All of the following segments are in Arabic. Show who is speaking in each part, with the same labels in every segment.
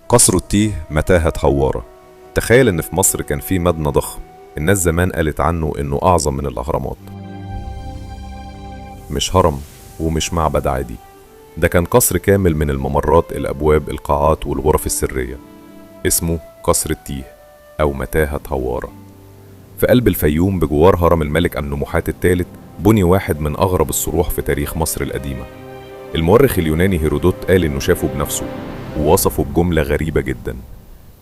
Speaker 1: قصر التيه متاهة حوارة. تخيل إن في مصر كان في مبنى ضخم، الناس زمان قالت عنه إنه أعظم من الأهرامات. مش هرم ومش معبد عادي، ده كان قصر كامل من الممرات، الأبواب، القاعات والغرف السرية. اسمه قصر التيه أو متاهة حوارة. في قلب الفيوم بجوار هرم الملك أمنمحات الثالث بني واحد من أغرب الصروح في تاريخ مصر القديمة. المؤرخ اليوناني هيرودوت قال إنه شافه بنفسه، ووصفه بجملة غريبة جدا: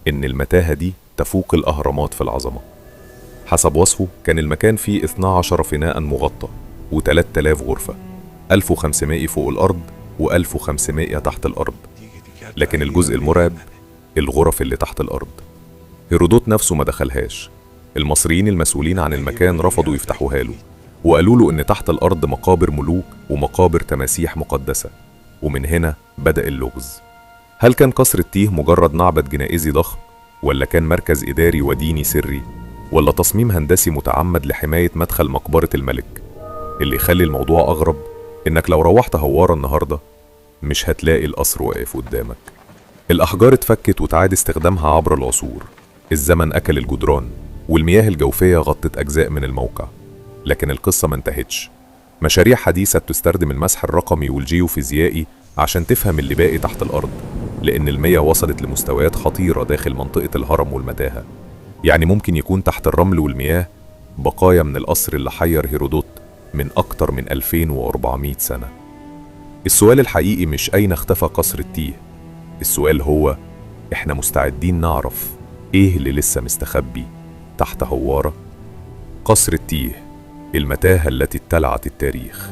Speaker 1: إن المتاهة دي تفوق الأهرامات في العظمة. حسب وصفه كان المكان فيه 12 فناء مغطى و3000 غرفة، 1500 فوق الأرض و1500 تحت الأرض. لكن الجزء المرعب الغرف اللي تحت الأرض. هيرودوت نفسه ما دخلهاش، المصريين المسؤولين عن المكان رفضوا يفتحوها له، وقالوا له إن تحت الأرض مقابر ملوك ومقابر تماسيح مقدسة. ومن هنا بدأ اللغز. هل كان قصر التيه مجرد معبد جنائزي ضخم، ولا كان مركز إداري وديني سري، ولا تصميم هندسي متعمد لحماية مدخل مقبرة الملك؟ اللي يخلي الموضوع أغرب إنك لو روحت هوارة النهاردة مش هتلاقي القصر واقف قدامك. الأحجار اتفكت وتعاد استخدامها عبر العصور، الزمن أكل الجدران، والمياه الجوفية غطت أجزاء من الموقع. لكن القصة ما انتهتش. مشاريع حديثة بتستخدم المسح الرقمي والجيوفيزيائي عشان تفهم اللي باقي تحت الأرض، لأن المياه وصلت لمستويات خطيرة داخل منطقة الهرم والمتاهة. يعني ممكن يكون تحت الرمل والمياه بقايا من القصر اللي حير هيرودوت من أكتر من 2400 سنة. السؤال الحقيقي مش أين اختفى قصر التيه، السؤال هو: إحنا مستعدين نعرف إيه اللي لسه مستخبي تحت هوارة؟ قصر التيه، المتاهة التي ابتلعت التاريخ.